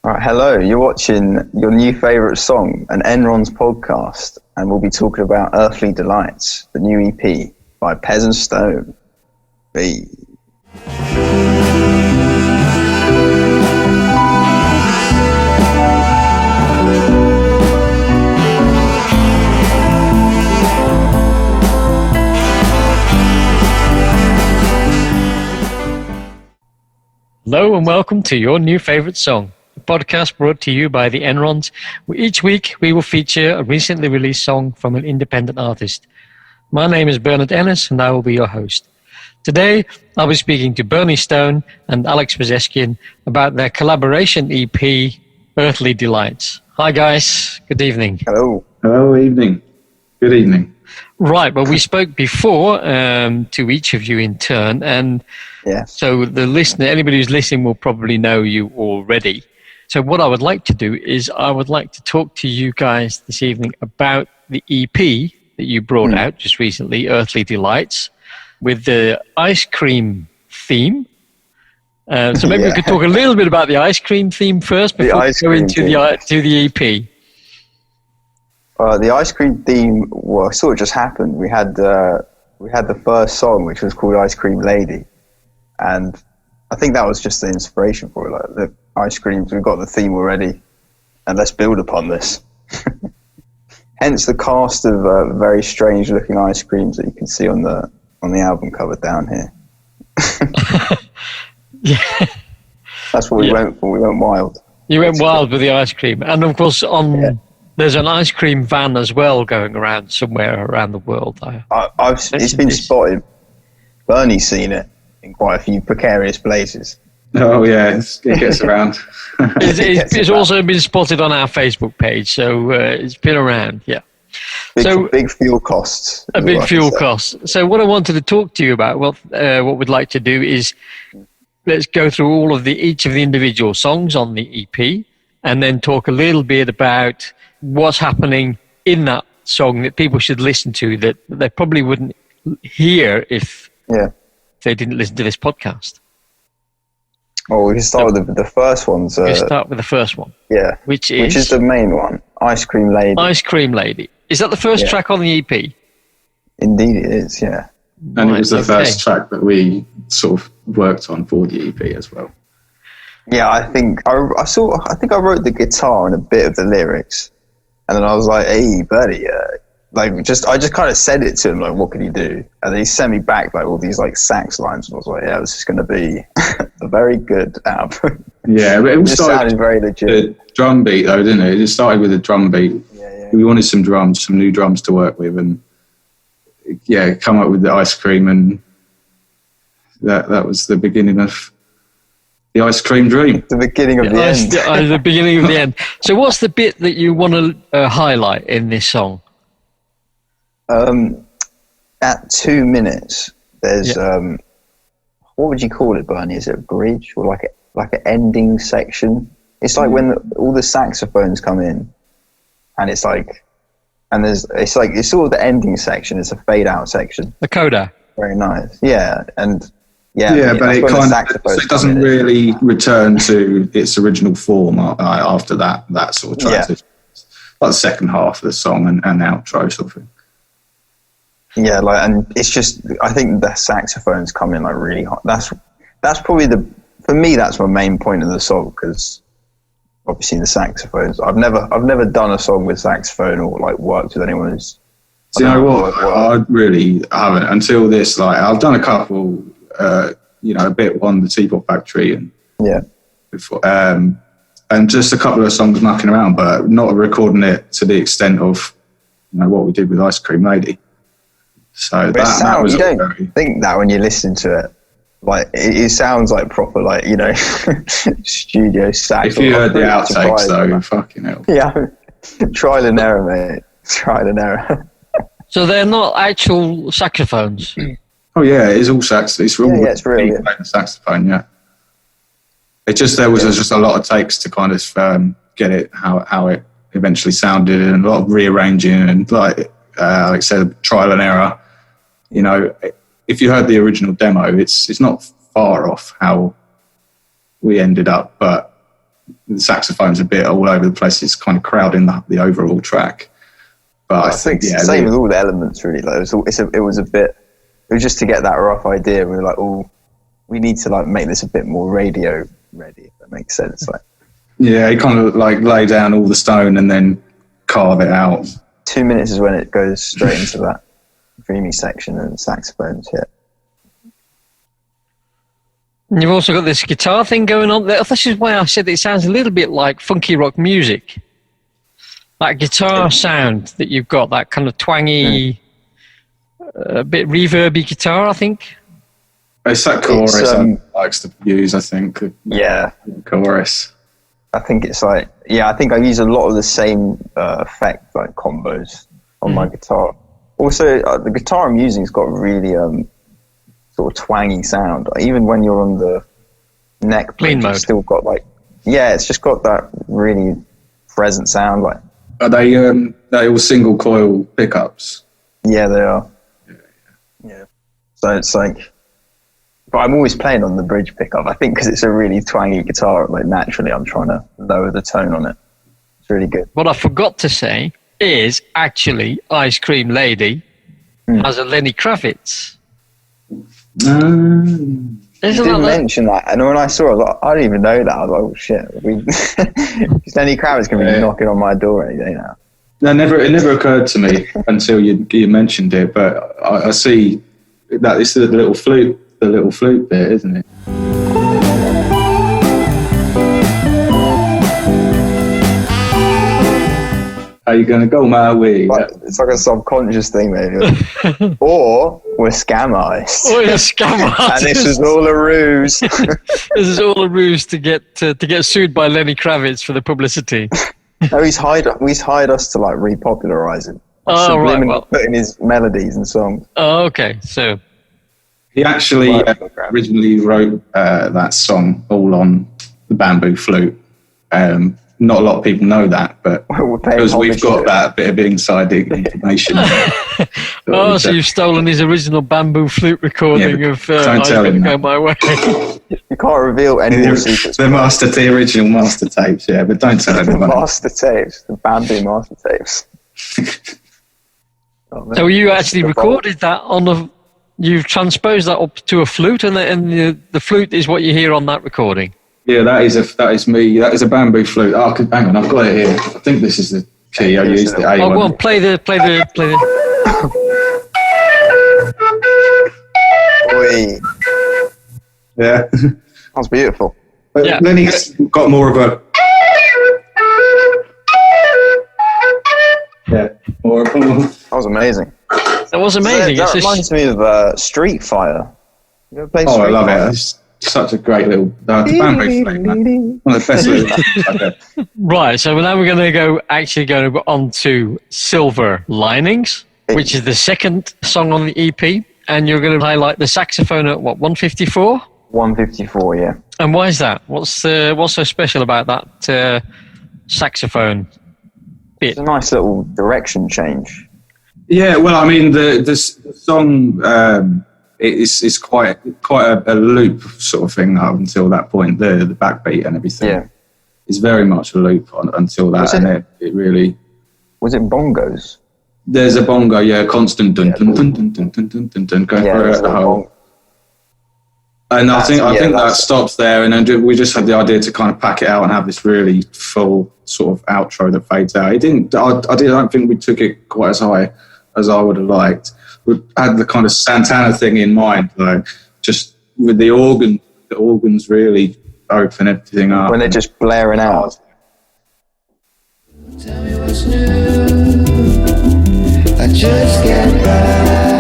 Right, hello, you're watching Your New Favourite Song, an Enrons podcast, and we'll be talking about Earthly Delights, the new EP by Pezeshkian. Hey. Hello and welcome to Your New Favourite Song, a podcast brought to you by the Enrons. Each week we will feature a recently released song from an independent artist. My name is Bernard Ennis and I will be your host. Today I'll be speaking to Bernie Stone and Alex Pezeshkian about their collaboration EP, Earthly Delights. Hi guys, good evening. Hello. Hello, evening. Good evening. Right, well we spoke before to each of you in turn, and so the listener, anybody who's listening will probably know you already. So what I would like to do is I would like to talk to you guys this evening about the EP that you brought out just recently, Earthly Delights, with the ice cream theme. So maybe we could talk a little bit about the ice cream theme first before we go into the EP. The ice cream theme, well, sort of just happened. We had the first song, which was called Ice Cream Lady. And I think that was just the inspiration for it. Like the ice creams, we've got the theme already, and let's build upon this. Hence the cast of very strange-looking ice creams that you can see on the album cover down here. Yeah, that's what we went for. We went wild. You went wild with the ice cream, and of course there's an ice cream van as well going around somewhere around the world. It's been spotted. Bernie's seen it in quite a few precarious places. Oh yeah, it gets around. It's also been spotted on our Facebook page, so it's been around. Yeah. Big fuel costs. A big fuel cost. So what I wanted to talk to you about, what we'd like to do is let's go through all of each of the individual songs on the EP, and then talk a little bit about what's happening in that song that people should listen to that they probably wouldn't hear if they didn't listen to this podcast. Well, we can start with the first one. We'll start with the first one. Yeah. Which is the main one, Ice Cream Lady. Ice Cream Lady. Is that the first track on the EP? Indeed it is, yeah. And it was the first track that we sort of worked on for the EP as well. Yeah, I think I wrote the guitar and a bit of the lyrics. And then I was like, hey, Bertie, I just kind of said it to him, like, what could he do? And then he sent me back like all these like sax lines, and I was like, yeah, this is going to be a very good album. Yeah, but it sounded very legit. The drum beat though, didn't it? It started with a drum beat. Yeah. We wanted some new drums to work with, and come up with the ice cream, and that was the beginning of the ice cream dream. The beginning of the end. The beginning of the end. So what's the bit that you want to highlight in this song? At 2 minutes, there's what would you call it, Bernie? Is it a bridge or like an ending section? It's like when all the saxophones come in, and it's sort of the ending section. It's a fade out section. The coda. Very nice. Yeah, and but it doesn't really return to its original form after that sort of transition. Like the second half of the song and outro sort of thing. Yeah, and it's just, I think the saxophones come in like really hot. That's probably for me, that's my main point of the song, because obviously the saxophones. I've never done a song with saxophone or like worked with anyone who's. Do you know what? I really haven't until this. Like I've done a couple, a bit on the Teapot Factory and before, and just a couple of songs mucking around, but not recording it to the extent of what we did with Ice Cream Lady. So that was. You don't think that when you listen to it, like it sounds like proper, like studio sax. If you heard the outtakes, though, fucking hell. Yeah, trial and error, mate. Trial and error. So they're not actual saxophones. Oh yeah, it is all sax. It's real. Yeah, it's real. Playing the saxophone. Yeah. There was just a lot of takes to kind of get it how it eventually sounded, and a lot of rearranging, and like said, trial and error. If you heard the original demo, it's not far off how we ended up, but the saxophone's a bit all over the place. It's kind of crowding the overall track. But I think same with all the elements really. Like it was just to get that rough idea. We were like, oh, we need to like make this a bit more radio ready. If that makes sense. Like, yeah, he kind of like lay down all the stone and then carve it out. 2 minutes is when it goes straight into that dreamy section and saxophones hit. And you've also got this guitar thing going on. This is why I said it sounds a little bit like funky rock music. That guitar sound that you've got, that kind of twangy, a bit reverby guitar, I think. It's that chorus likes to use, I think. Yeah. Chorus. I think it's like, I think I use a lot of the same effect, like combos on my guitar. Also, the guitar I'm using has got really sort of twangy sound. Even when you're on the neck bridge, it's still got like, it's just got that really present sound. Like, are they all single coil pickups? Yeah, they are. Yeah. So it's like, but I'm always playing on the bridge pickup. I think because it's a really twangy guitar, like naturally I'm trying to lower the tone on it. It's really good. What I forgot to say is actually Ice Cream Lady has a Lenny Kravitz. You didn't mention that, and when I saw it, I was like, I didn't even know that. I was like, oh shit, Lenny Kravitz can be knocking on my door any day now. No, it never occurred to me until you mentioned it, but I see that it's the little flute bit, isn't it? How you gonna go my way? It's like a subconscious thing, maybe. Or we're scam artists. Or you're scam artists. And this is all a ruse. This is all a ruse to get sued by Lenny Kravitz for the publicity. No, he's hired us to like repopularize him. Oh, right. Well, put in his melodies and songs. Oh, okay. So he actually originally wrote that song all on the bamboo flute. Not a lot of people know that, but because we've got that bit of inside information. So you've stolen his original bamboo flute recording of don't tell him Go My Way. You can't reveal any more secrets. The original master tapes, but don't tell anyone. The master tapes, the bamboo master tapes. So you actually recorded that you've transposed that up to a flute, and the flute is what you hear on that recording. Yeah, that is me. That is a bamboo flute. Oh, hang on, I've got it here. I think this is the key. I used the A1. Oh, go on, play the. Oi. Yeah. That's beautiful. Yeah. Lenny's got more of a. Yeah, more of a. That was amazing. That was amazing. That reminds me of Street Fighter. You ever played Street Fighter? I love it. It's such a great little bamboo flute, man. One of the best little. Right, so now we're going to go on to Silver Linings, which is the second song on the EP, and you're going to highlight the saxophone at 154? 154, yeah. And why is that? What's so special about that saxophone bit? It's a nice little direction change. Yeah, well, I mean, the song. It's quite a loop sort of thing up until that point. The backbeat and everything is very much a loop until that, and it really. Was it bongos? There's a bongo, constant dun dun dun dun dun dun dun dun dun going throughout the whole. And I think that stops there, and then we just had the idea to kind of pack it out and have this really full sort of outro that fades out. I don't think we took it quite as high as I would have liked. We had the kind of Santana thing in mind, though, just with the organs really open everything up. When they're just blaring out. Tell me what's new. I just get by.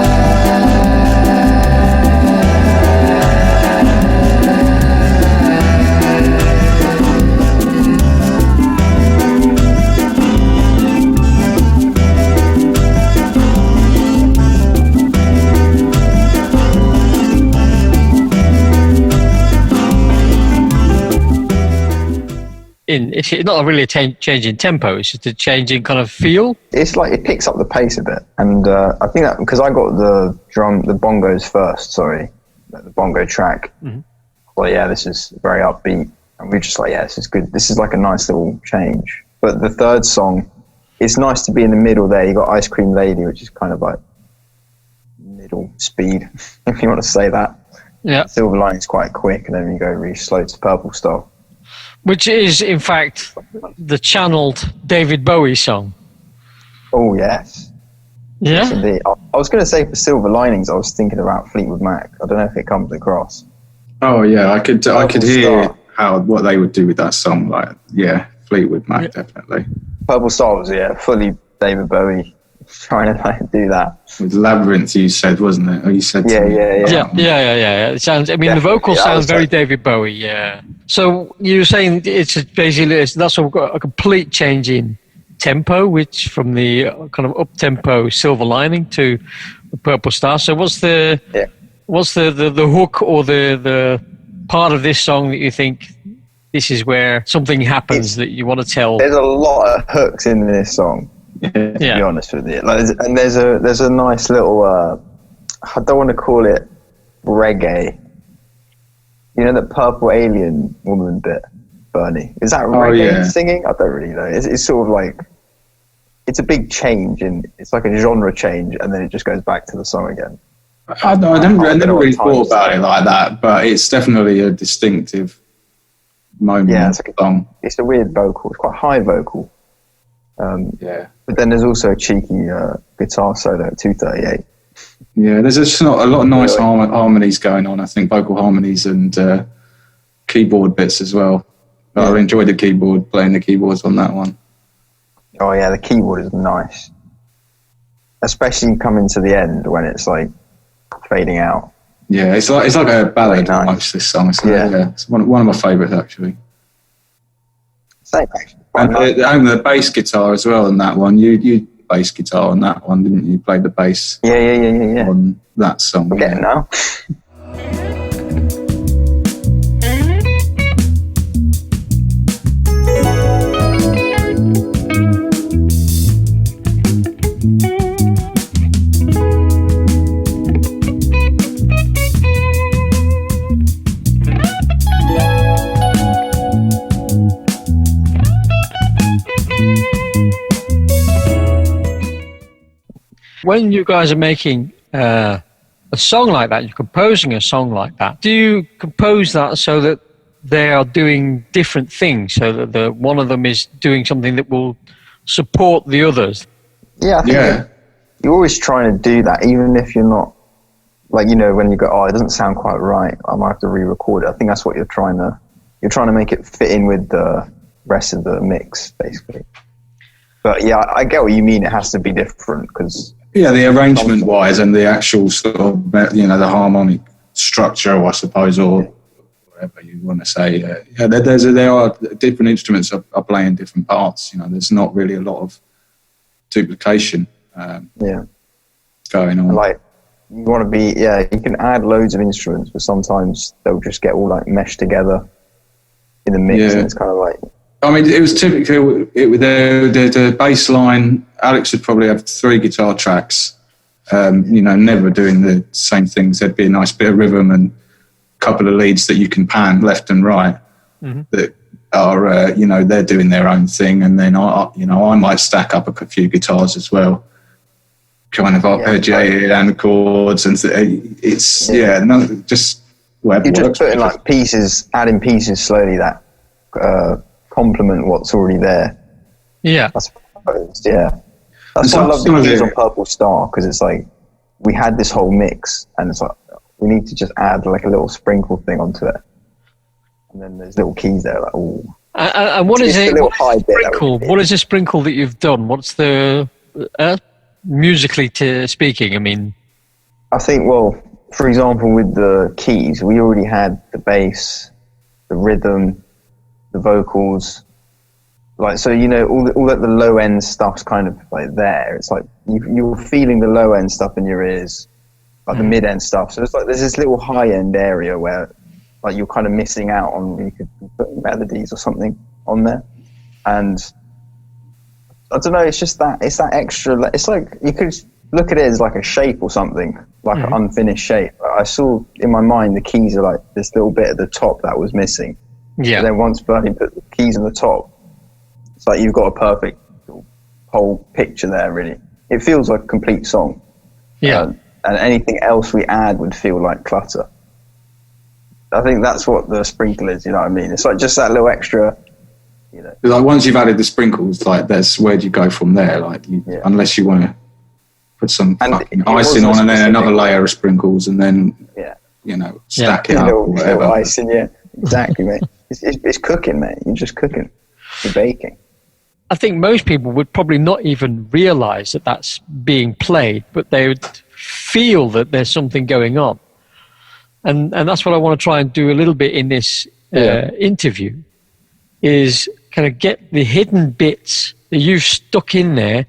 It's not really a change in tempo, it's just a change in kind of feel. It's like it picks up the pace a bit, and I think that because I got the bongos first, the bongo track. Mm-hmm. Well, this is very upbeat, And we're just like, yeah, this is good. This is like a nice little change. But the third song, it's nice to be in the middle there. You got Ice Cream Lady, which is kind of like middle speed, if you want to say that. Yeah. Silver Lining's quite quick, and then you go really slow to Purple Star. Which is, in fact, the channeled David Bowie song. Oh, yes. Yeah? Yes, indeed. I was going to say for Silver Linings, I was thinking about Fleetwood Mac. I don't know if it comes across. Oh, yeah, I could hear what they would do with that song. Like, yeah, Fleetwood Mac, definitely. Purple Star was, fully David Bowie trying to like do that. With Labyrinth, you said, wasn't it? Or you said Yeah. It sounds. I mean, the vocal sounds very David Bowie. Yeah. So you're saying it's basically that's a complete change in tempo, which from the kind of up tempo Silver Lining to the Purple Star. So what's the hook or the part of this song that you think this is where something happens that you want to tell? There's a lot of hooks in this song. To be honest with you, and there's a nice little I don't want to call it reggae. You know that Purple Alien woman bit, Bernie? Is that reggae singing? I don't really know. It's sort of like it's a big change it's like a genre change, and then it just goes back to the song again. I never really thought about it like that, but it's definitely a distinctive moment. Yeah, it's a weird vocal. It's quite high vocal. But then there's also a cheeky guitar solo at 2:38. Yeah, there's just not a lot of nice harmonies going on. I think vocal harmonies and keyboard bits as well. Yeah. I enjoyed playing the keyboards on that one. Oh yeah, the keyboard is nice, especially coming to the end when it's like fading out. Yeah, it's like a ballad. Nice. This song. It's one of my favourites actually. Same actually. And the bass guitar as well on that one. You bass guitar on that one, didn't you? You played the bass. Yeah. On that song. I'm getting now. When you guys are making a song like that, you're composing a song like that, do you compose that so that they are doing different things, so that one of them is doing something that will support the others? Yeah, I think you're always trying to do that, even if you're not, like, you know, when you go, it doesn't sound quite right, I might have to re-record it. I think that's what you're trying to make it fit in with the rest of the mix, basically. But yeah, I get what you mean. It has to be different because... Yeah, the arrangement-wise and the actual sort of, the harmonic structure, I suppose, or whatever you want to say. There are different instruments are playing different parts. You know, there's not really a lot of duplication going on. Like, you want to be, you can add loads of instruments, but sometimes they'll just get all like meshed together in the mix, and it's kind of like... I mean, it was typical with the bass line. Alex would probably have 3 guitar tracks, never doing the same things. There'd be a nice bit of rhythm and a couple of leads that you can pan left and right that are, they're doing their own thing. And then, I might stack up a few guitars as well, kind of arpeggiated and chords. And it's, just whatever. You're just putting like pieces, adding pieces slowly that... complement what's already there. Yeah. I suppose, That's why I love the keys on Purple Star, because it's like, we had this whole mix, and it's like, we need to just add like a little sprinkle thing onto it. And then there's little keys there, like, ooh. And what is it? What is the sprinkle that you've done? What's the, musically speaking, I mean? I think, well, for example, with the keys, we already had the bass, the rhythm, the vocals, like, so all the low end stuff's kind of like there. It's like you're feeling the low end stuff in your ears, like the mid end stuff. So it's like there's this little high end area where like you're kind of missing out on. You could put melodies or something on there, and I don't know. It's just that extra. It's like you could look at it as like a shape or something, like an unfinished shape. I saw in my mind the keys are like this little bit at the top that was missing. Yeah. And then once Bernie put the keys on the top, it's like you've got a perfect whole picture there, really. It feels like a complete song. Yeah. And anything else we add would feel like clutter. I think that's what the sprinkle is, you know what I mean? It's like just that little extra, you know. Like once you've added the sprinkles, like that's where do you go from there? Like unless you want to put some fucking icing on and then another layer of sprinkles and then, you know, stack it up or whatever. Little icing, exactly, mate. It's cooking, mate. You're just cooking. You're baking. I think most people would probably not even realize that that's being played, but they would feel that there's something going on. And that's what I want to try and do a little bit in this interview, is kind of get the hidden bits that you've stuck in there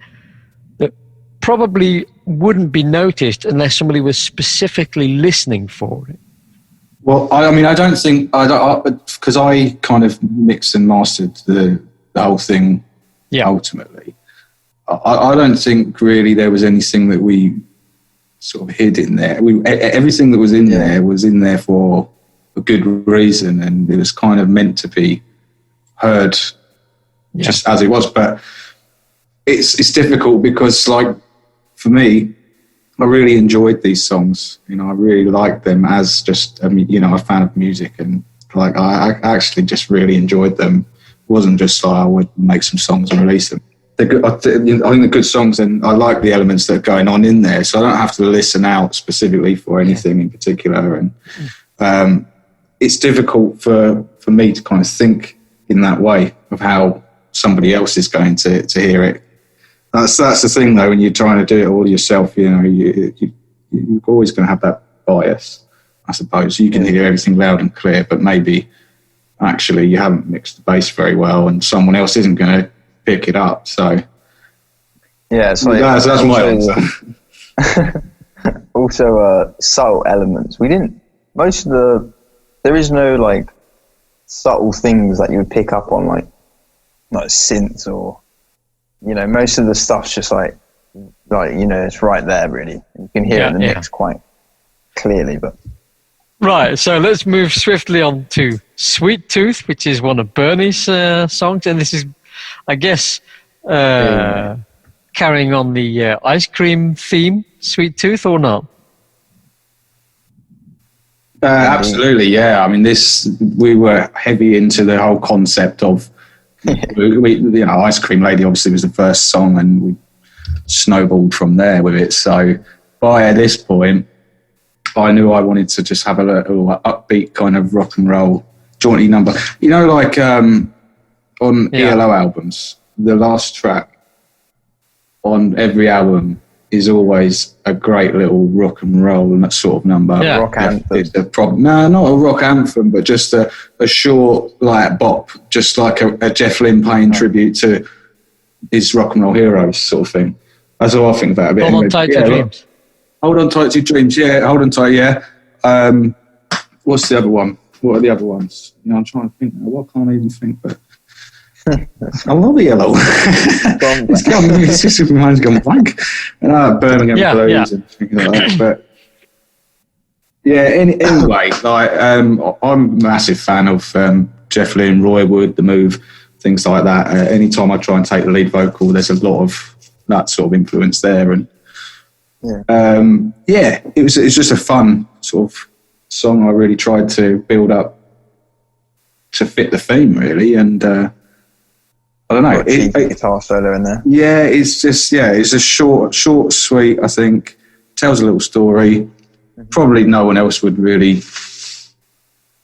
that probably wouldn't be noticed unless somebody was specifically listening for it. Well, I mean, I don't think, because I kind of mixed and mastered the whole thing ultimately. I don't think really there was anything that we sort of hid in there. Everything that was in there for a good reason, and it was kind of meant to be heard just as it was. But it's difficult because, like, for me, I really enjoyed these songs. You know, I really liked them as just, you know, a fan of music, and like I actually just really enjoyed them. It wasn't just like I would make some songs and release them. They're good. I think they're good songs, and I like the elements that are going on in there, so I don't have to listen out specifically for anything in particular. And it's difficult for me to kind of think in that way of how somebody else is going to hear it. That's the thing, though, when you're trying to do it all yourself. You know, you're always going to have that bias, I suppose. You can hear everything loud and clear, but maybe actually you haven't mixed the bass very well, and someone else isn't going to pick it up. So it's like that's my answer. Also, subtle elements. There is no like subtle things that you would pick up on, like synths or, you know, most of the stuff's just like you know, it's right there really. You can hear it in the mix quite clearly. But right, so let's move swiftly on to Sweet Tooth, which is one of Bernie's songs, and this is, I guess, carrying on the ice cream theme, Sweet Tooth, or not? Absolutely, yeah. I mean, we were heavy into the whole concept of, you know, Ice Cream Lady obviously was the first song, and we snowballed from there with it. So by this point, I knew I wanted to just have a little upbeat kind of rock and roll jaunty number. You know, like on ELO albums, the last track on every album is always a great little rock and roll and that sort of number. Yeah. Rock anthem. No, not a rock anthem, but just a short like bop, just like a Jeff Lynne paying tribute to his rock and roll heroes sort of thing. That's all I think about a bit. Hold on tight to dreams. Hold on tight to dreams. Yeah, hold on tight. Yeah. What's the other one? What are the other ones? You know, I'm trying to think now. What can't I even think? But I love ELO. It's just my mind's gone blank. Birmingham Blues and things like that. But yeah, anyway, like I'm a massive fan of Jeff Lynne, Roy Wood, The Move, things like that. Anytime I try and take the lead vocal, there's a lot of that sort of influence there, and it's just a fun sort of song. I really tried to build up to fit the theme, really, and I don't know. Guitar solo in there. Yeah, it's just it's a short, sweet. I think tells a little story. Probably no one else would really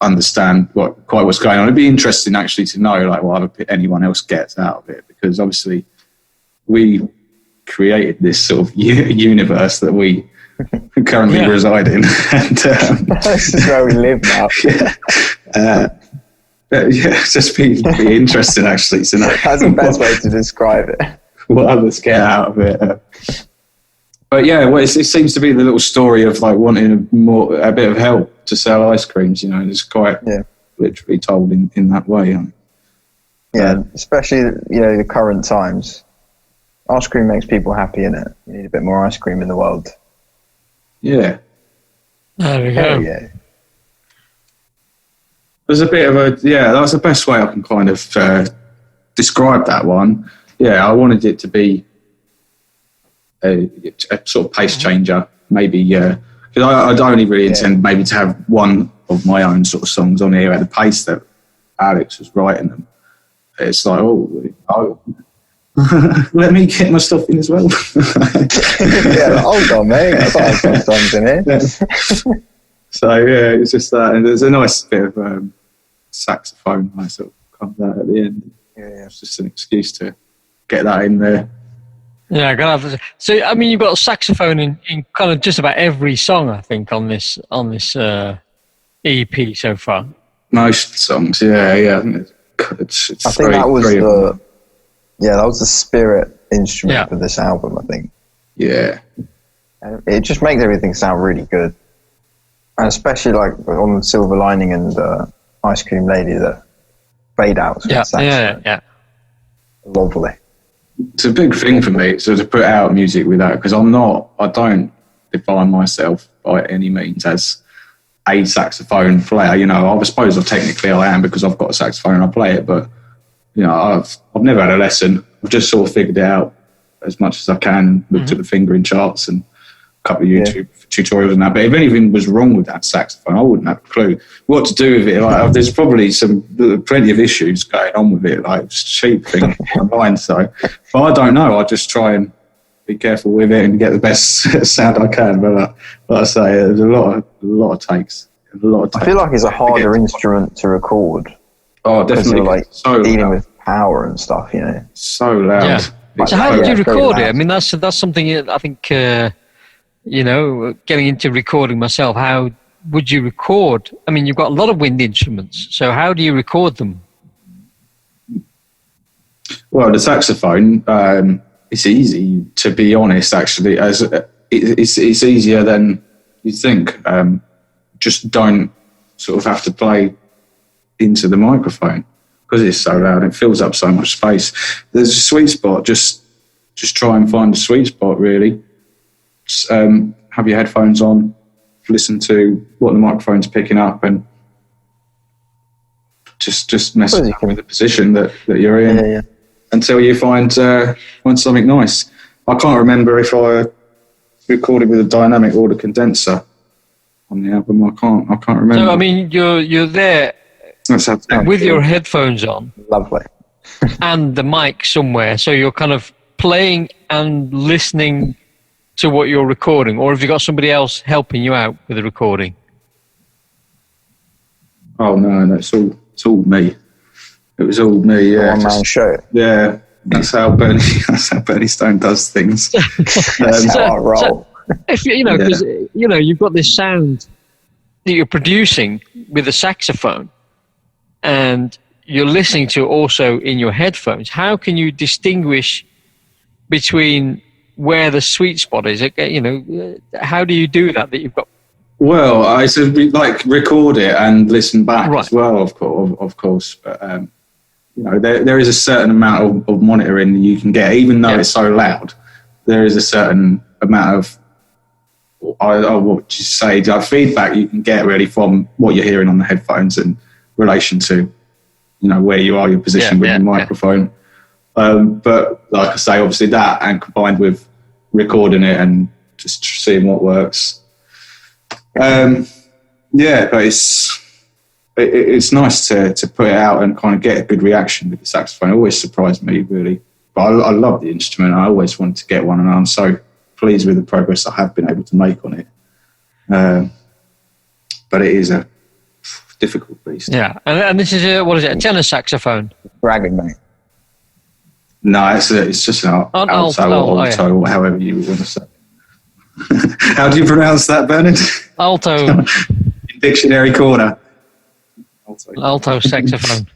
understand quite what's going on. It'd be interesting actually to know like what anyone else gets out of it, because obviously we created this sort of universe that we currently reside in. And, this is where we live now. It's just be interesting actually to know. That's the best way to describe it. What others get out of it. But yeah, it seems to be the little story of like wanting a bit of help to sell ice creams, you know, and it's quite literally told in that way. Especially, you know, the current times. Ice cream makes people happy, innit? You need a bit more ice cream in the world. Yeah. There we go. Yeah. There's a bit of that's the best way I can kind of describe that one. Yeah, I wanted it to be a sort of pace changer, maybe, because I'd only really intend maybe to have one of my own sort of songs on here at the pace that Alex was writing them. It's like, let me get my stuff in as well. Hold on, mate. I've got some songs in here. So yeah, it's just that, and there's a nice bit of saxophone that sort of comes out at the end. Yeah, it's just an excuse to get that in there. Yeah, I gotta have to. So I mean, you've got a saxophone in kind of just about every song, I think, on this EP so far. Most songs, yeah. I think that was the spirit instrument for this album, I think. Yeah. And it just makes everything sound really good. And especially like on Silver Lining and Ice Cream Lady, the fade outs. Yeah. Lovely. It's a big thing for me, so to put out music with that, because I don't define myself by any means as a saxophone player. You know, I suppose technically I am, because I've got a saxophone and I play it, but you know, I've never had a lesson. I've just sort of figured it out as much as I can, looked at the fingering charts and a couple of YouTube tutorials and that. But if anything was wrong with that saxophone, I wouldn't have a clue what to do with it. Like, there's probably plenty of issues going on with it, like it's a cheap thing online. So, but I don't know. I just try and be careful with it and get the best sound I can. But like I say, there's a lot of takes. I feel like it's a harder instrument to record. Oh, definitely. Like so dealing with power and stuff, you know. So loud. Yeah. So how did you record it? I mean, that's something I think, you know, getting into recording myself, how would you record? I mean, you've got a lot of wind instruments, so how do you record them? Well, the saxophone, it's easy, to be honest, actually. It's easier than you think. Just don't sort of have to play into the microphone because it's so loud. It fills up so much space. There's a sweet spot. Just try and find a sweet spot, really. Just, have your headphones on, listen to what the microphone's picking up, and just mess with the position that you're in until you find something nice. I can't remember if I recorded with a dynamic or the condenser on the album. I can't remember. So I mean, you're there with your headphones on, lovely, and the mic somewhere. So you're kind of playing and listening to what you're recording, or have you got somebody else helping you out with the recording? Oh no, it's all me. It was all me. Yeah, one man show. Yeah, that's how Bernie Stone does things. That's how I roll. So if you know, because you know, you've got this sound that you're producing with a saxophone, and you're listening to also in your headphones. How can you distinguish between where the sweet spot is? You know, how do you do that you've got? Well, I said like record it and listen back as well, of course. But you know, there is a certain amount of monitoring you can get, even though it's so loud. There is a certain amount of what you say, feedback you can get really from what you're hearing on the headphones in relation to, you know, where you are, your position with the microphone. But like I say, obviously that, and combined with recording it and just seeing what works. But it's nice to put it out and kind of get a good reaction with the saxophone. It always surprised me, really. But I love the instrument. I always wanted to get one, and I'm so pleased with the progress I have been able to make on it. But it is a difficult beast. Yeah, and this is a tenor saxophone? Bragging, mate. No, it's just an alto, however you want to say. How do you pronounce that, Bernard? Alto. Dictionary corner. Alto saxophone.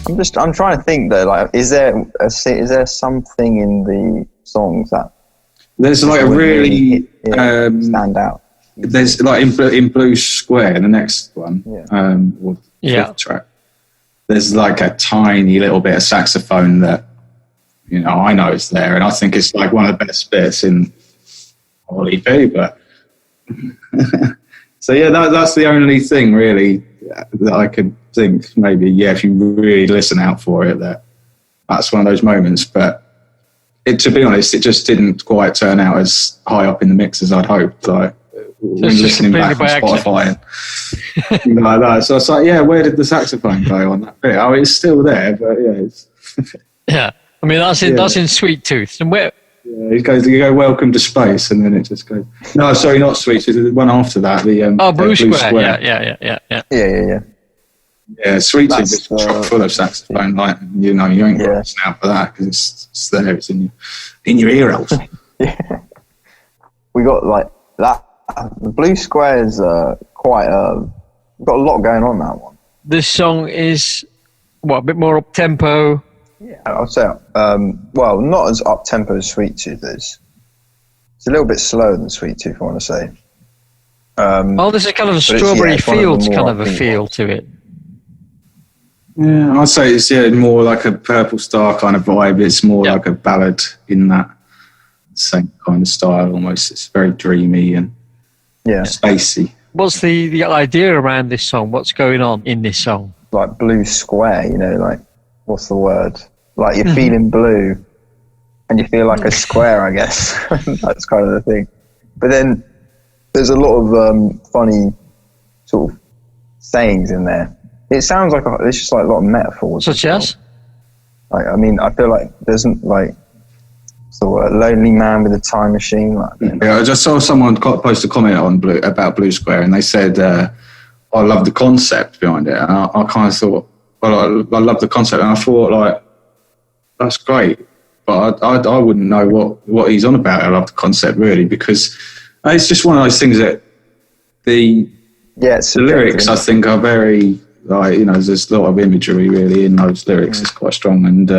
I'm I'm trying to think though. Like, is there something in the songs that there's like a really stand out? There's like in Blue Square, the next one, or fifth track. There's like a tiny little bit of saxophone that I know is there, and I think it's like one of the best bits in whole EP. But so that's the only thing really that I could think. Maybe if you really listen out for it, that's one of those moments. But to be honest, it just didn't quite turn out as high up in the mix as I'd hoped. Like when listening back on Spotify and things like that. So it's like, where did the saxophone go on that bit? Oh, it's still there, but it's yeah. I mean, that's in Sweet Tooth. And where? Yeah, you go Welcome to Space, and then it just goes. No, sorry, not Sweet Tooth. The one after that, Blue Square. Yeah. Yeah, Sweet Tooth is chock full of saxophone. Like you ain't got to listen out for that because it's there. It's in your ear holes. Yeah, we got like that. The Blue Square is quite. We've got a lot going on that one. This song is a bit more up tempo. Yeah, I'd say. Well, not as up tempo as Sweet Tooth is. It's a little bit slower than Sweet Tooth, I want to say. There's a kind of a Strawberry Fields kind of a feel to it. Yeah, I'd say it's more like a Purple Star kind of vibe. It's more like a ballad in that same kind of style almost. It's very dreamy and spacey. What's the idea around this song? What's going on in this song? Like Blue Square, like, what's the word? Like you're feeling blue and you feel like a square, I guess. That's kind of the thing. But then there's a lot of funny sort of sayings in there. It sounds like it's just like a lot of metaphors. Such as? Like, I mean, I feel like there's like a lonely man with a time machine. Like, I just saw someone post a comment on about Blue Square, and they said, "I love the concept behind it." And I kind of thought, well, I love the concept, and I thought, like, that's great, but I wouldn't know what he's on about. I love the concept really because it's just one of those things that the lyrics I think are very. Like, there's a lot of imagery really in those lyrics. It's quite strong, and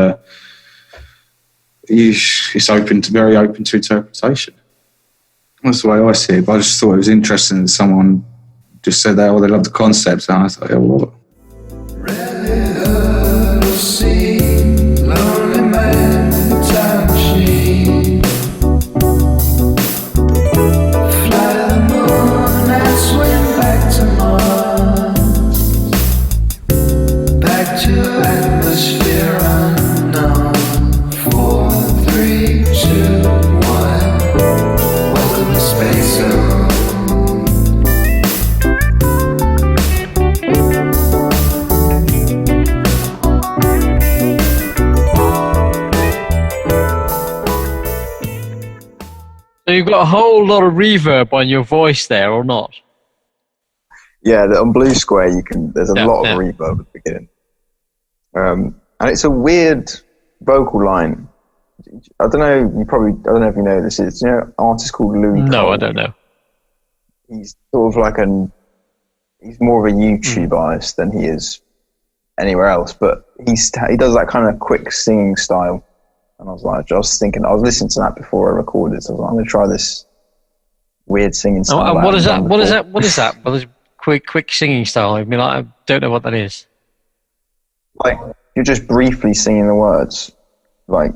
it's very open to interpretation. That's the way I see it. But I just thought it was interesting that someone just said that, they love the concept, and I thought, what? You've got a whole lot of reverb on your voice there, or not? Yeah, on Blue Square there's a lot of reverb at the beginning. And it's a weird vocal line. I don't know if you know this. It's an artist called Louis Cole. No, I don't know. He's sort of he's more of a YouTube artist than he is anywhere else, but he does that kind of quick singing style. And I was listening to that before I recorded, so I was like, I'm going to try this weird singing style. What is that? What is that? What is quick singing style? I mean, I don't know what that is. Like, you're just briefly singing the words. Like,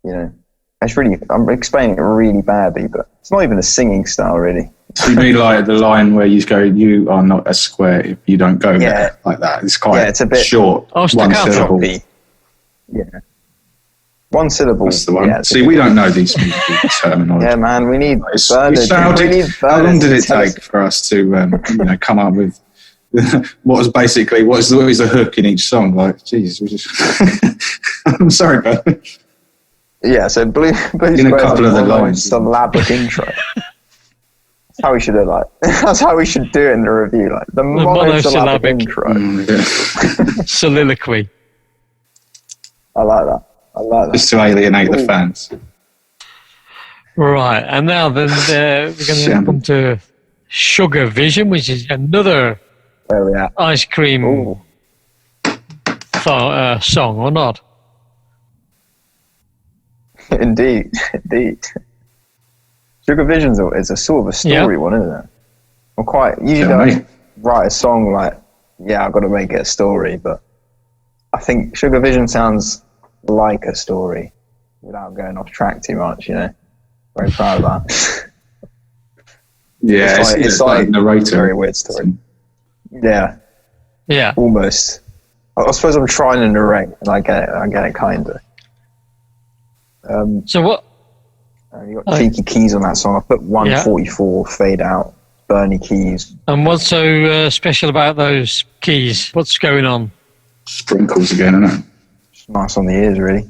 I'm explaining it really badly, but it's not even a singing style, really. So you mean like the line where you go, "You are not a square if you don't go there," like that? It's quite it's a bit short. Oh, one syllable. Yeah. One syllable. That's the one. Yeah, see, we don't know these terminology. Yeah, man, we need Bernard. How long did it take for us to come up with what is the hook in each song? Like, geez, I'm sorry, Bernard. Yeah, so Blue in a couple of the lines, syllabic intro. That's how we should do it. That's how we should do it in the review. Like the monosyllabic intro. Soliloquy. I like that. Just to alienate the fans. Right, and now then we're going to come to Sugar Vision, which is another ice cream song or not? Indeed. Sugar Vision's is a sort of a story one, isn't it? I'm quite usually I write a song like, I've got to make it a story, but I think Sugar Vision sounds like a story without going off track too much. Very proud of that. Yeah, it's like narrator. Very weird story. Yeah, almost. I suppose I'm trying to narrate, and I get it kind of. So what? You got cheeky keys on that song. I put 144 fade out, Bernie keys. And what's so special about those keys? What's going on? Sprinkles again, isn't it? Just nice on the ears, really.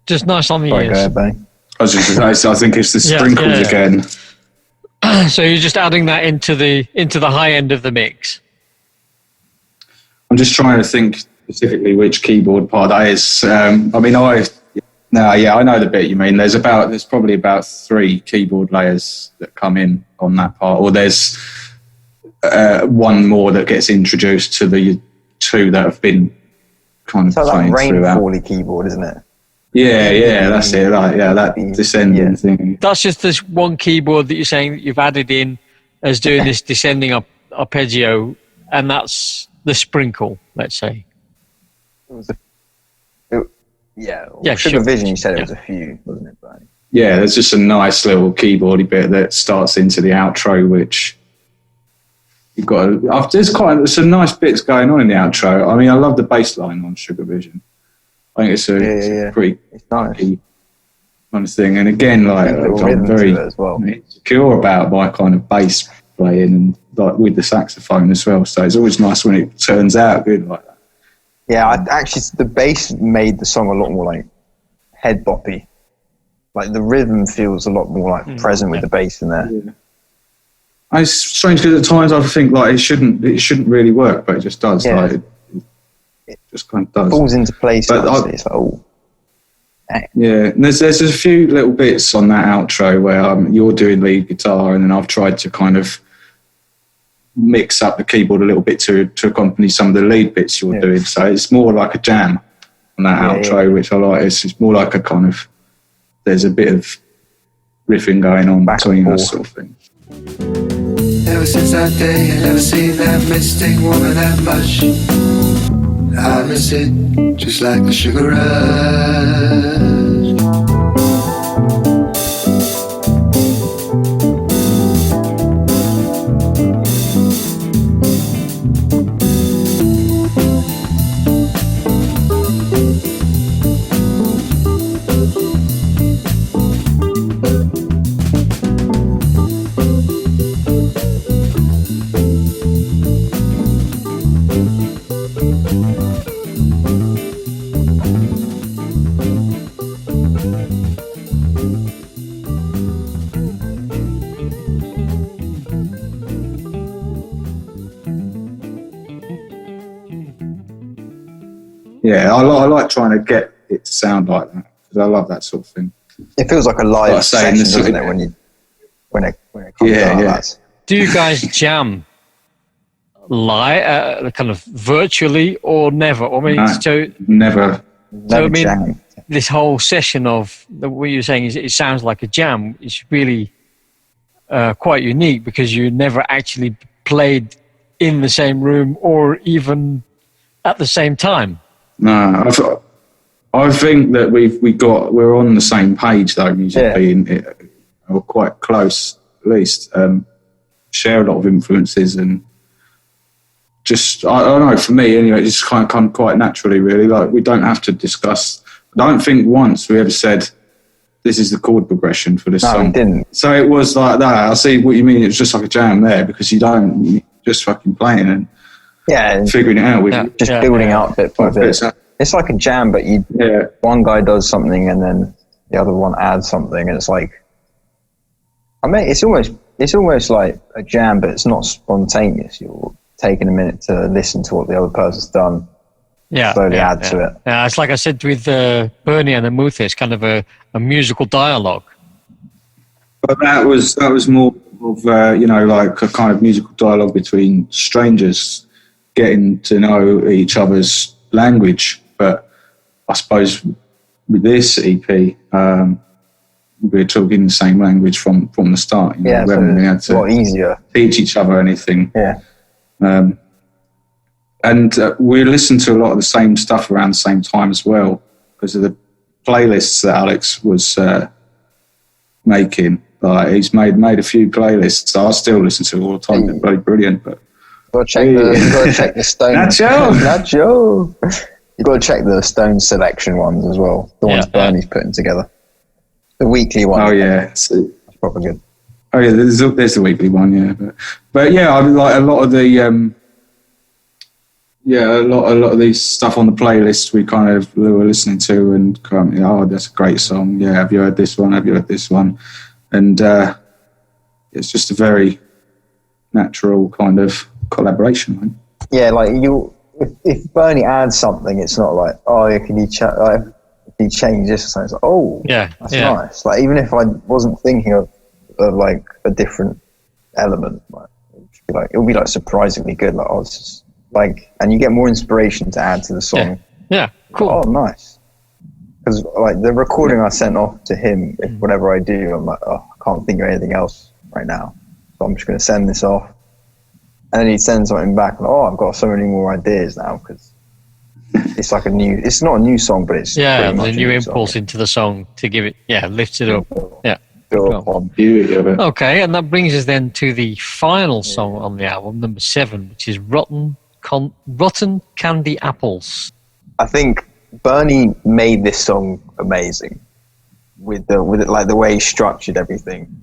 Just nice on the ears. Go ahead, Benny. I was just going to say, I think it's the sprinkles again. So you're just adding that into the high end of the mix. I'm just trying to think specifically which keyboard part that is. I know the bit you mean. There's probably about 3 keyboard layers that come in on that part, or there's one more that gets introduced to the 2 that have been kind of playing throughout. Rainfall-y keyboard, isn't it? Yeah, that's it. Right, that descending thing. That's just this one keyboard that you're saying that you've added in as doing this descending arpeggio, and that's the sprinkle, let's say. Sugar Vision, you said it was a few, wasn't it, Bernie? Yeah, there's just a nice little keyboardy bit that starts into the outro, which you've got. There's some nice bits going on in the outro. I mean, I love the bass line on Sugar Vision. I think it's a pretty nice kind of thing. And again, I'm very insecure about my kind of bass playing and with the saxophone as well. So it's always nice when it turns out good like that. Yeah, actually, the bass made the song a lot more like head boppy. Like the rhythm feels a lot more like present with the bass in there. Yeah. And it's strange because at times I think it shouldn't really work, but it just does. Yeah. It just kind of does. Falls into place. It's like, yeah, and there's a few little bits on that outro where you're doing lead guitar, and then I've tried to kind of mix up the keyboard a little bit to accompany some of the lead bits you're doing. So it's more like a jam on that outro, which I like. It's more like a kind of, there's a bit of riffing going on between us sort of thing. Ever since that day, I never seen that mystic woman that much. I miss it, just like the sugar rush. Yeah, I like trying to get it to sound like that because I love that sort of thing. It feels like a live session, doesn't it? When it comes out like that. Do you guys jam live, kind of virtually, or never? Never. So jam. This whole session of what you're saying is it sounds like a jam. It's really quite unique because you never actually played in the same room or even at the same time. No, I think that we're on the same page though, musically, we're quite close at least. Share a lot of influences and just I don't know, for me anyway, it just kind of come quite naturally really. Like we don't have to discuss. I don't think once we ever said this is the chord progression for this song. We didn't. So it was like that. I see what you mean. It's just like a jam there because you're just fucking playing and figuring it out. Building out bit by bit. It's like a jam, but one guy does something and then the other one adds something, and it's like, I mean, it's almost like a jam, but it's not spontaneous. You're taking a minute to listen to what the other person's done. Slowly add to it. Yeah, it's like I said with Bernie and Amutha, it's kind of a musical dialogue. But that was more of like a kind of musical dialogue between strangers getting to know each other's language, But I suppose with this EP, we're talking the same language from the start. You know, we haven't really had to a lot easier. teach each other anything. Yeah. And we listened to a lot of the same stuff around the same time as well, because of the playlists that Alex was making. Like, he's made a few playlists. I still listen to all the time. They're bloody brilliant. But you've got to check the Stone. Nacho. You've got to check the Stone selection ones as well. The ones Bernie's putting together. The weekly one. Oh yeah, that's probably good. Oh yeah, there's the weekly one. Yeah, but yeah, I mean, like a lot of the a lot of these stuff on the playlist we were listening to and kind of, oh, that's a great song. Yeah, have you heard this one? Have you heard this one? And it's just a very natural kind of collaboration. Right? Yeah, like if Bernie adds something, it's not like, oh, yeah, can you change this or something? It's like, oh, that's nice. Like, even if I wasn't thinking of like a different element, like it would be like surprisingly good. Like, oh, it's just like, and you get more inspiration to add to the song. Yeah, cool. Oh, nice. Because like the recording I sent off to him, whatever I do, I'm like, oh, I can't think of anything else right now, so I'm just going to send this off. And then he'd send something back, and I've got so many more ideas now, because it's like it's not a new song, but it's the new impulse into the song to give it, lifts it up. Yeah. Beauty of it. Okay, and that brings us then to the final song on the album, number 7, which is Rotten Candy Apples. I think Bernie made this song amazing with it, like the way he structured everything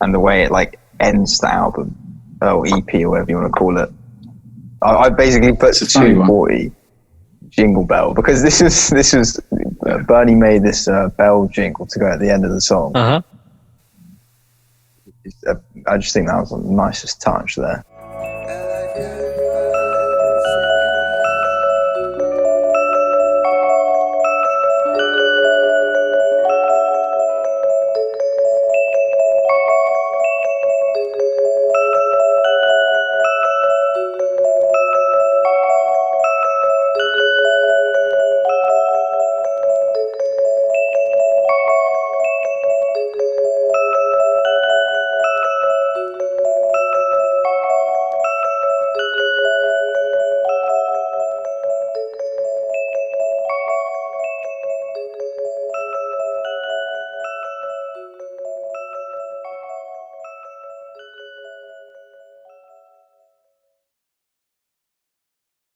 and the way it like ends the album, or EP or whatever you want to call it. I basically put 240 Jingle Bell, because this was Bernie made this bell jingle to go at the end of the song. I just think that was the nicest touch there.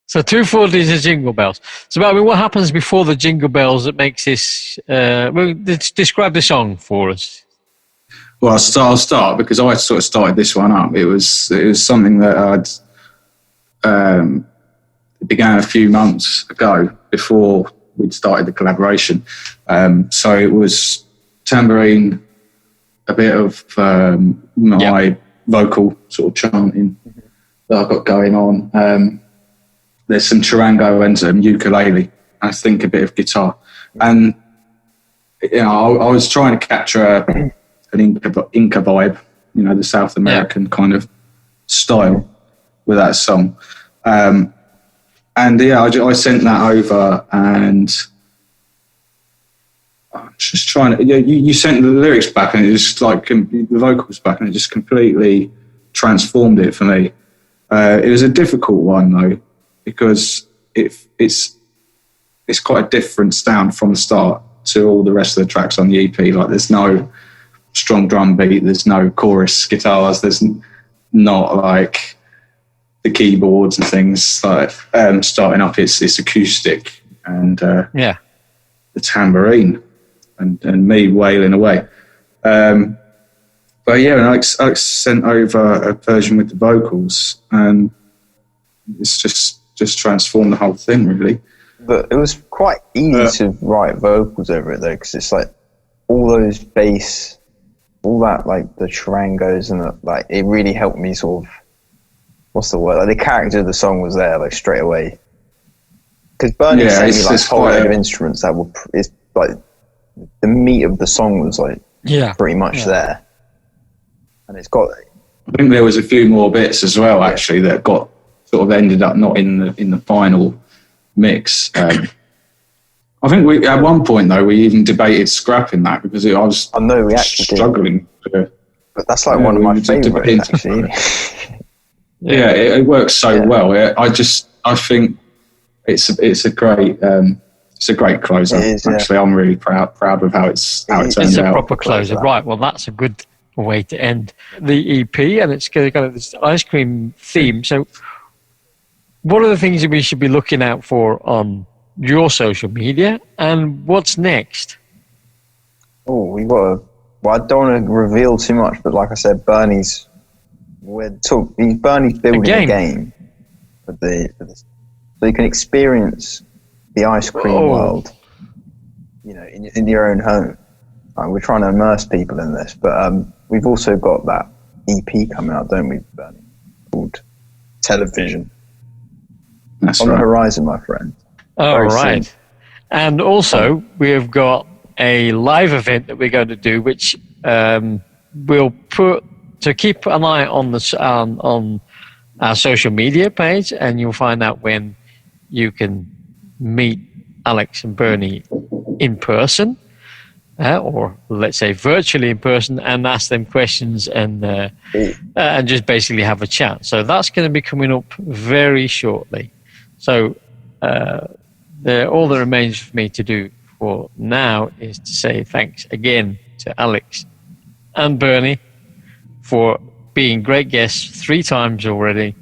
So 240 is the Jingle Bells. So, I mean, what happens before the Jingle Bells that makes this... describe the song for us. Well, I'll start because I sort of started this one up. It was something that began a few months ago before we'd started the collaboration. So it was tambourine, a bit of my vocal sort of chanting that I got going on. There's some charango and some ukulele. I think a bit of guitar. And, you know, I was trying to capture an Inca vibe, you know, the South American kind of style with that song. I sent that over, and I'm just trying to, you sent the lyrics back, and it just like the vocals back, and it just completely transformed it for me. It was a difficult one though, because it's quite a different sound from the start to all the rest of the tracks on the EP. Like, there's no strong drum beat, there's no chorus guitars, there's not like the keyboards and things like starting up. It's acoustic and the tambourine and me wailing away. But yeah, and Alex sent over a version with the vocals, and it's just transformed the whole thing, really. But it was quite easy to write vocals over it though, because it's like all those bass, all that, like the charangos, and like it really helped me sort of, what's the word? Like the character of the song was there, like straight away. Because Bernie sent me like a whole load of instruments that were, it's like the meat of the song was like pretty much there, and it's got. I think there was a few more bits as well, actually, that got sort of ended up not in the final mix. I think we at one point though we even debated scrapping that because I was we actually struggling. But that's like one of my favourites actually. Yeah, it works so well. I think it's a great closer. Actually, I'm really proud of how it turned out. It's a proper closer, right? Well, that's a good way to end the EP, and it's going to go this ice cream theme. So, what are the things that we should be looking out for on your social media, and what's next? Oh, I don't want to reveal too much, but like I said, Bernie's building a game for this, so you can experience the ice cream world, in your own home. We're trying to immerse people in this, but we've also got that EP coming out, don't we, Bernie? Called Television. That's on the horizon, my friend. Oh, right. Soon. And also, we have got a live event that we're going to do, which we'll put. So keep an eye on on our social media page, and you'll find out when you can meet Alex and Bernie in person, or let's say virtually in person, and ask them questions and just basically have a chat. So that's going to be coming up very shortly. So all that remains for me to do for now is to say thanks again to Alex and Bernie for being great guests 3 times already,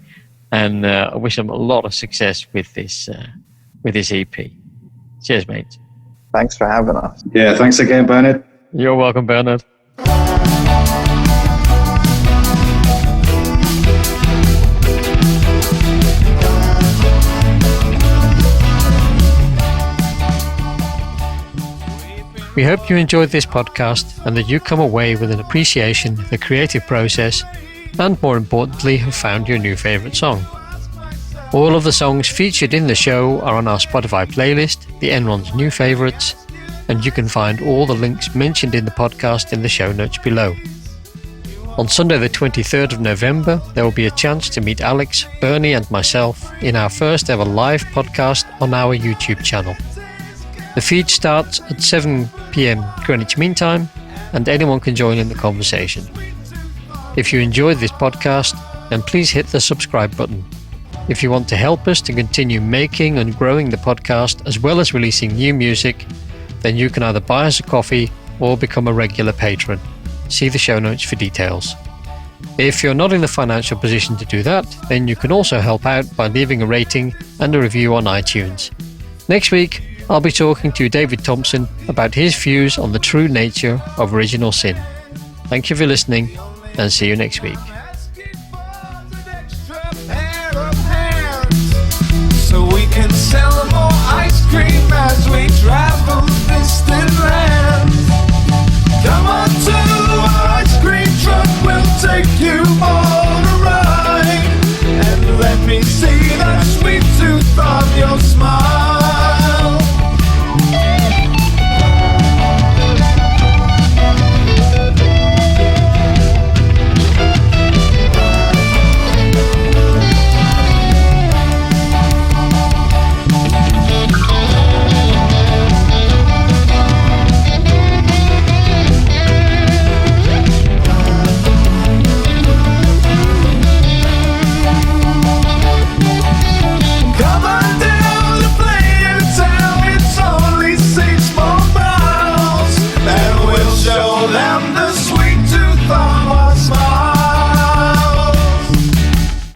and I wish them a lot of success with this EP. Cheers, mate. Thanks for having us. Yeah, thanks again, Bernard. You're welcome, Bernard. We hope you enjoyed this podcast and that you come away with an appreciation of the creative process and, more importantly, have found your new favourite song. All of the songs featured in the show are on our Spotify playlist, the Enron's New Favourites, and you can find all the links mentioned in the podcast in the show notes below. On Sunday the 23rd of November, there will be a chance to meet Alex, Bernie and myself in our first ever live podcast on our YouTube channel. The feed starts at 7 p.m. Greenwich Mean Time, and anyone can join in the conversation. If you enjoyed this podcast, then please hit the subscribe button. If you want to help us to continue making and growing the podcast as well as releasing new music, then you can either buy us a coffee or become a regular patron. See the show notes for details. If you're not in the financial position to do that, then you can also help out by leaving a rating and a review on iTunes. Next week, I'll be talking to David Thompson about his views on the true nature of original sin. Thank you for listening, and see you next week. So we can sell more ice cream as we travel distant lands. Come on to